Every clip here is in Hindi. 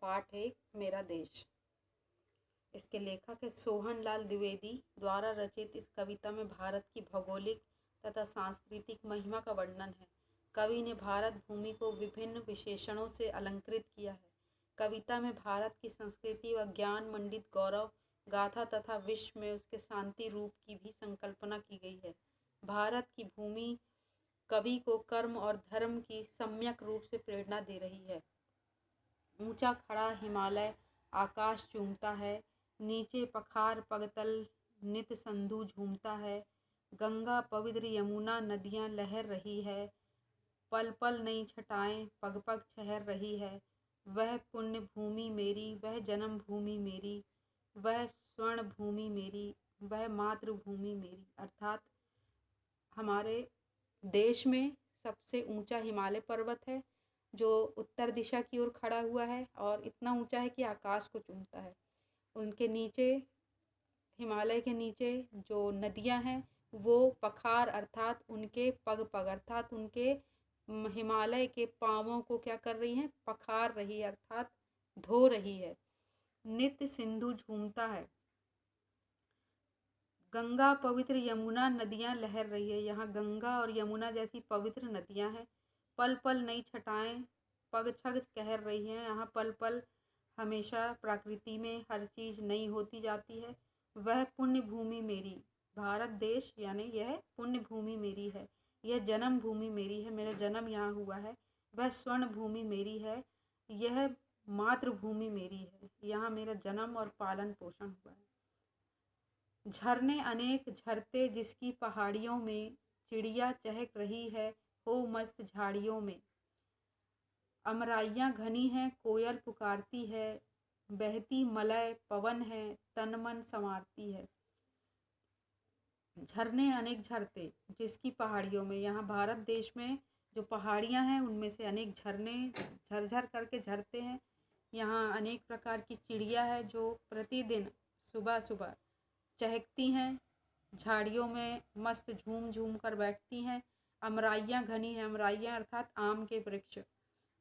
पाठ है मेरा देश। इसके लेखक है सोहन लाल द्विवेदी द्वारा रचित। इस कविता में भारत की भौगोलिक तथा सांस्कृतिक महिमा का वर्णन है। कवि ने भारत भूमि को विभिन्न विशेषणों से अलंकृत किया है। कविता में भारत की संस्कृति व ज्ञान मंडित गौरव गाथा तथा विश्व में उसके शांति रूप की भी संकल्पना की गई है। भारत की भूमि कवि को कर्म और धर्म की सम्यक रूप से प्रेरणा दे रही है। ऊंचा खड़ा हिमालय आकाश चूमता है, नीचे पखार पगतल नित संधु झूमता है। गंगा पवित्र यमुना नदियां लहर रही है, पल पल नई छटाएं पग पग ठहर रही है। वह पुण्य भूमि मेरी, वह जन्म भूमि मेरी, वह स्वर्ण भूमि मेरी, वह मातृभूमि मेरी। अर्थात हमारे देश में सबसे ऊंचा हिमालय पर्वत है जो उत्तर दिशा की ओर खड़ा हुआ है और इतना ऊंचा है कि आकाश को चूमता है। उनके नीचे, हिमालय के नीचे जो नदियां हैं वो पखार अर्थात उनके पग पग अर्थात उनके हिमालय के पांवों को क्या कर रही हैं, पखार रही है अर्थात धो रही है। नित्य सिंधु झूमता है, गंगा पवित्र यमुना नदियां लहर रही है। यहाँ गंगा और यमुना जैसी पवित्र नदियां हैं। पल पल नई छटाएं पग छग कह रही हैं। यहाँ पल पल हमेशा प्रकृति में हर चीज़ नई होती जाती है। वह पुण्य भूमि मेरी, भारत देश यानी यह पुण्य भूमि मेरी है, यह जन्म भूमि मेरी है, मेरा जन्म यहाँ हुआ है। वह स्वर्ण भूमि मेरी है, यह मातृभूमि मेरी है, यहाँ मेरा जन्म और पालन पोषण हुआ है। झरने अनेक झरते जिसकी पहाड़ियों में, चिड़िया चहक रही है हो मस्त झाड़ियों में। अमराइयाँ घनी हैं कोयल पुकारती है, बहती मलय पवन है तन मन संवारती है। झरने अनेक झरते जिसकी पहाड़ियों में, यहाँ भारत देश में जो पहाड़ियाँ हैं उनमें से अनेक झरने झरझर करके झरते हैं। यहाँ अनेक प्रकार की चिड़िया है जो प्रतिदिन सुबह सुबह चहकती हैं, झाड़ियों में मस्त झूम झूम कर बैठती हैं। अमराइयाँ घनी हैं, अमराइयाँ अर्थात आम के वृक्ष,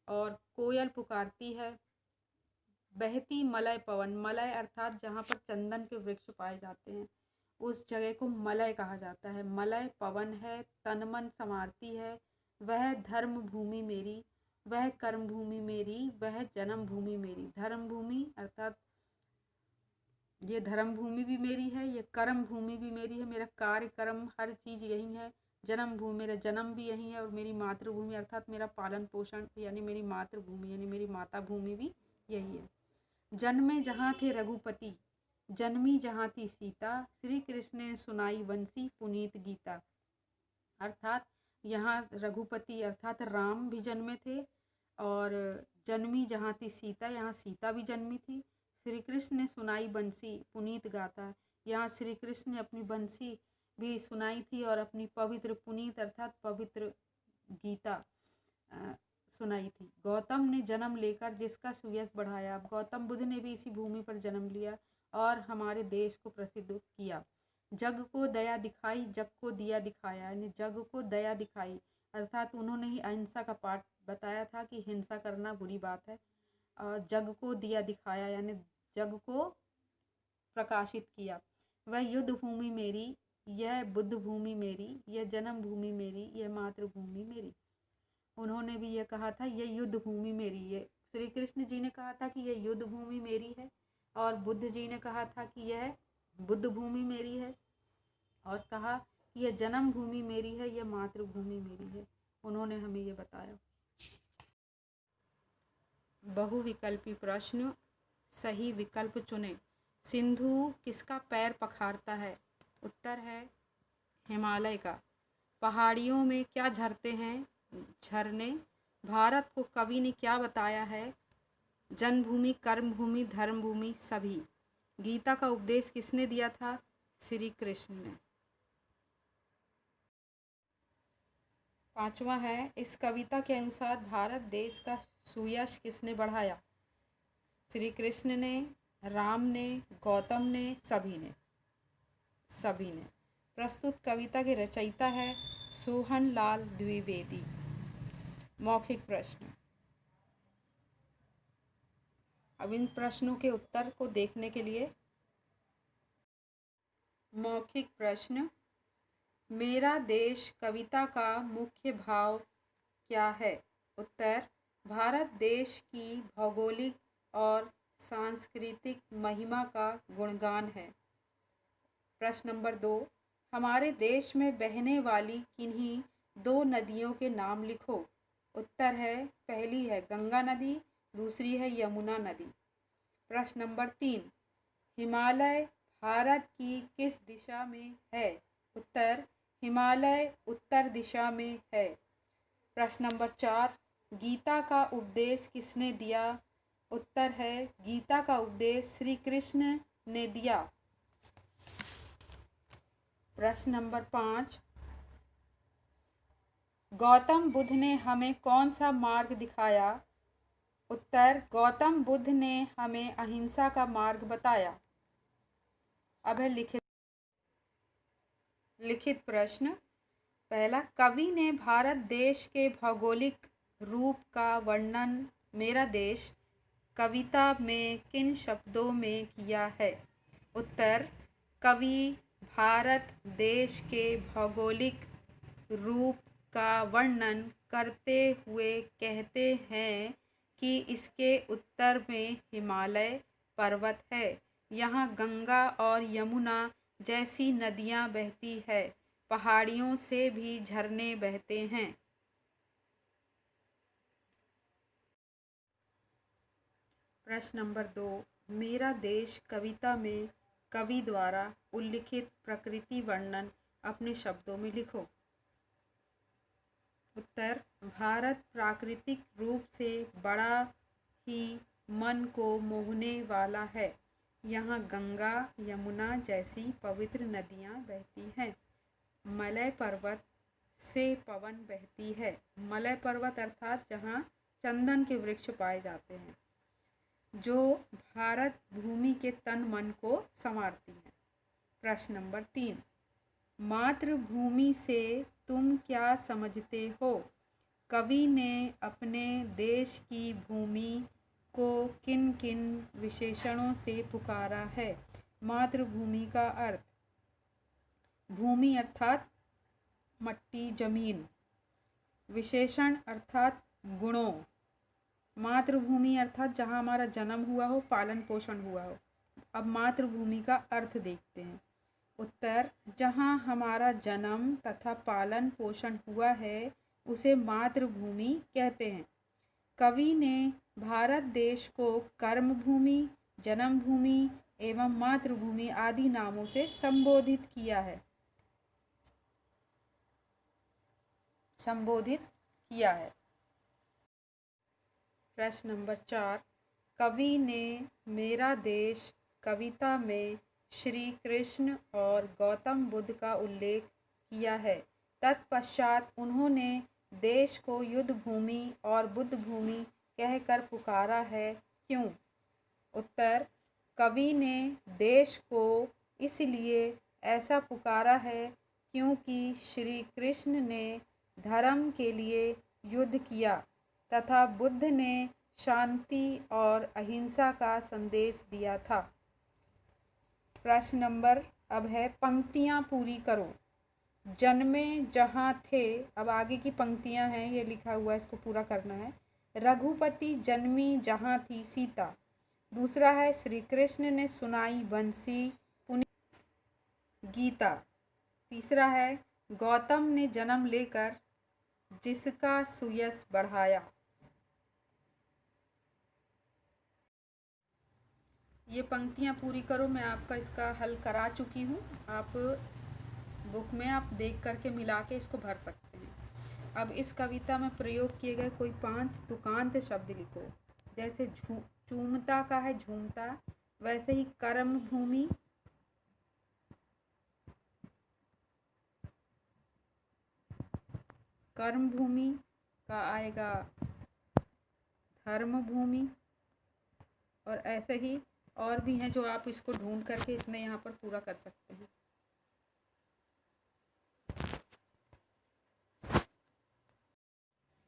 और कोयल पुकारती है। बहती मलय पवन, मलय अर्थात जहाँ पर चंदन के वृक्ष पाए जाते हैं उस जगह को मलय कहा जाता है। मलय पवन है, तन मन संवारती है। वह धर्म भूमि मेरी, वह कर्म भूमि मेरी, वह जन्म भूमि मेरी। धर्म भूमि अर्थात ये धर्म भूमि भी मेरी है, ये कर्म भूमि भी मेरी है, मेरा कार्य कर्म हर चीज़ यही है। जन्म भूमि, मेरा जन्म भी यही है, और मेरी मातृभूमि अर्थात मेरा पालन पोषण यानी मेरी मातृभूमि यानी मेरी माता भूमि भी यही है। जन्मे जहाँ थे रघुपति, जन्मी जहाँ थी सीता, श्री कृष्ण ने सुनाई बंसी पुनीत गीता। अर्थात यहाँ रघुपति अर्थात राम भी जन्मे थे, और जन्मी जहाँ थी सीता, यहाँ सीता भी जन्मी थी। श्री कृष्ण ने सुनाई बंसी पुनीत गाता, यहाँ श्री कृष्ण ने अपनी बंसी भी सुनाई थी और अपनी पवित्र पुनीत अर्थात पवित्र गीता सुनाई थी। गौतम ने जन्म लेकर जिसका सुयश बढ़ाया, अब गौतम बुद्ध ने भी इसी भूमि पर जन्म लिया और हमारे देश को प्रसिद्ध किया। जग को दया दिखाई, जग को दिया दिखाया, यानी जग को दया दिखाई अर्थात उन्होंने ही अहिंसा का पाठ बताया था कि हिंसा करना बुरी बात है, और जग को दिया दिखाया यानी जग को प्रकाशित किया। वह युद्ध भूमि मेरी, यह बुद्ध भूमि मेरी, यह जन्म भूमि मेरी, यह मातृभूमि मेरी। उन्होंने भी यह कहा था यह युद्ध भूमि मेरी, ये श्री कृष्ण जी ने कहा था कि यह युद्ध भूमि मेरी है, और बुद्ध जी ने कहा था कि यह बुद्ध भूमि मेरी है, और कहा कि यह जन्म भूमि मेरी है, यह मातृभूमि मेरी है। उन्होंने हमें ये बताया। बहुविकल्पी प्रश्न, सही विकल्प चुने। सिंधु किसका पैर पखारता है? उत्तर है हिमालय का। पहाड़ियों में क्या झरते हैं? झरने। भारत को कवि ने क्या बताया है? जन्मभूमि, कर्मभूमि, धर्मभूमि सभी। गीता का उपदेश किसने दिया था? श्री कृष्ण ने। पांचवा है, इस कविता के अनुसार भारत देश का सुयश किसने बढ़ाया? श्री कृष्ण ने, राम ने, गौतम ने, सभी ने। प्रस्तुत कविता के रचयिता है सोहन लाल द्विवेदी। मौखिक प्रश्न। अब इन प्रश्नों के उत्तर को देखने के लिए मौखिक प्रश्न। मेरा देश कविता का मुख्य भाव क्या है? उत्तर, भारत देश की भौगोलिक और सांस्कृतिक महिमा का गुणगान है। प्रश्न नंबर 2, हमारे देश में बहने वाली किन्हीं 2 नदियों के नाम लिखो। उत्तर है, पहली है गंगा नदी, दूसरी है यमुना नदी। प्रश्न नंबर 3, हिमालय भारत की किस दिशा में है? उत्तर, हिमालय उत्तर दिशा में है। प्रश्न नंबर 4, गीता का उपदेश किसने दिया? उत्तर है, गीता का उपदेश श्री कृष्ण ने दिया। प्रश्न नंबर 5, गौतम बुद्ध ने हमें कौन सा मार्ग दिखाया? उत्तर, गौतम बुद्ध ने हमें अहिंसा का मार्ग बताया। अब है लिखित प्रश्न। पहला, कवि ने भारत देश के भौगोलिक रूप का वर्णन मेरा देश कविता में किन शब्दों में किया है? उत्तर, कवि भारत देश के भौगोलिक रूप का वर्णन करते हुए कहते हैं कि इसके उत्तर में हिमालय पर्वत है। यहाँ गंगा और यमुना जैसी नदियाँ बहती है। पहाड़ियों से भी झरने बहते हैं। प्रश्न नंबर 2, मेरा देश कविता में कवि द्वारा उल्लिखित प्रकृति वर्णन अपने शब्दों में लिखो। उत्तर, भारत प्राकृतिक रूप से बड़ा ही मन को मोहने वाला है। यहाँ गंगा यमुना जैसी पवित्र नदियाँ बहती हैं। मलय पर्वत से पवन बहती है। मलय पर्वत अर्थात जहाँ चंदन के वृक्ष पाए जाते हैं, जो भारत भूमि के तन मन को संवारती है। प्रश्न नंबर 3, मातृभूमि से तुम क्या समझते हो? कवि ने अपने देश की भूमि को किन किन विशेषणों से पुकारा है? मातृभूमि का अर्थ, भूमि अर्थात मट्टी जमीन, विशेषण अर्थात गुणों, मातृभूमि अर्थात जहाँ हमारा जन्म हुआ हो, पालन पोषण हुआ हो। अब मातृभूमि का अर्थ देखते हैं। उत्तर, जहाँ हमारा जन्म तथा पालन पोषण हुआ है उसे मातृभूमि कहते हैं। कवि ने भारत देश को कर्मभूमि, जन्मभूमि एवं मातृभूमि आदि नामों से संबोधित किया है। प्रश्न नंबर 4, कवि ने मेरा देश कविता में श्री कृष्ण और गौतम बुद्ध का उल्लेख किया है। तत्पश्चात उन्होंने देश को युद्ध भूमि और बुद्ध भूमि कहकर पुकारा है, क्यों? उत्तर, कवि ने देश को इसलिए ऐसा पुकारा है क्योंकि श्री कृष्ण ने धर्म के लिए युद्ध किया तथा बुद्ध ने शांति और अहिंसा का संदेश दिया था। प्रश्न नंबर अब है पंक्तियाँ पूरी करो। जन्मे जहाँ थे, अब आगे की पंक्तियाँ हैं, ये लिखा हुआ है, इसको पूरा करना है। रघुपति जन्मी जहाँ थी सीता। दूसरा है श्री कृष्ण ने सुनाई बंसी पुनि गीता। तीसरा है गौतम ने जन्म लेकर जिसका सुयश बढ़ाया। ये पंक्तियाँ पूरी करो। मैं आपका इसका हल करा चुकी हूँ। आप बुक में आप देख करके मिला के इसको भर सकते हैं। अब इस कविता में प्रयोग किए गए कोई 5 तुकांत शब्द लिखो। जैसे चूमता का है झूमता, वैसे ही कर्म भूमि, कर्म भूमि का आएगा धर्म भूमि, और ऐसे ही और भी हैं जो आप इसको ढूंढ करके इतने यहाँ पर पूरा कर सकते हैं।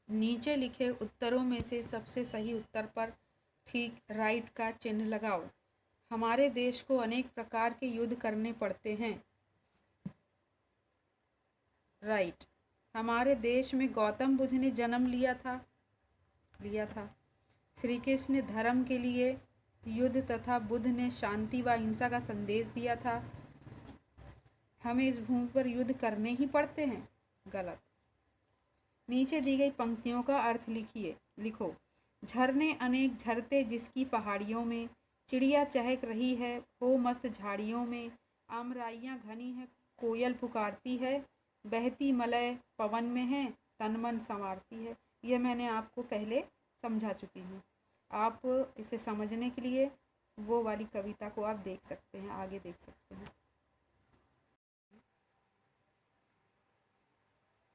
नीचे लिखे उत्तरों में से सबसे सही उत्तर पर ठीक राइट का चिन्ह लगाओ। हमारे देश को अनेक प्रकार के युद्ध करने पड़ते हैं। राइट। हमारे देश में गौतम बुद्ध ने जन्म लिया था। श्री कृष्ण ने धर्म के लिए युद्ध तथा बुद्ध ने शांति व अहिंसा का संदेश दिया था। हमें इस भूमि पर युद्ध करने ही पड़ते हैं। गलत। नीचे दी गई पंक्तियों का अर्थ लिखो। झरने अनेक झरते जिसकी पहाड़ियों में, चिड़िया चहक रही है हो मस्त झाड़ियों में, आमराइयाँ घनी है कोयल पुकारती है, बहती मलय पवन में है तन मन संवारती है। यह मैंने आपको पहले समझा चुकी हूँ। आप इसे समझने के लिए वो वाली कविता को आप देख सकते हैं, आगे देख सकते हैं।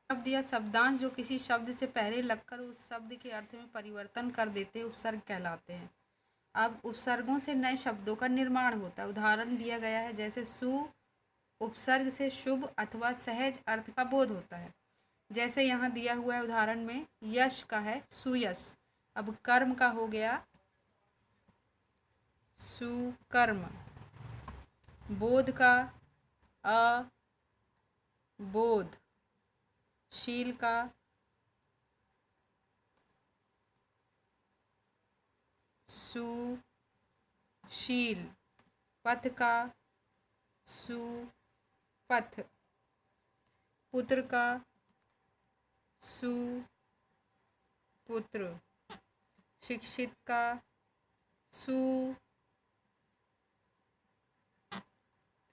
शब्द या शब्दांश जो किसी शब्द से पहले लगकर उस शब्द के अर्थ में परिवर्तन कर देते हैं उपसर्ग कहलाते हैं। अब उपसर्गों से नए शब्दों का निर्माण होता है। उदाहरण दिया गया है, जैसे सु उपसर्ग से शुभ अथवा सहज अर्थ का बोध होता है। जैसे यहाँ दिया हुआ है उदाहरण में, यश का है सुयश। अब कर्म का हो गया सुकर्म, बोध का अबोध, शील का सुशील, पथ का सुपथ, पुत्र का सुपुत्र, शिक्षित का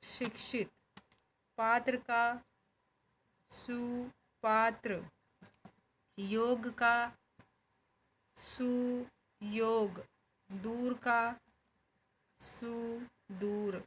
सुशिक्षित, पात्र का सुपात्र, योग का सुयोग, दूर का सुदूर।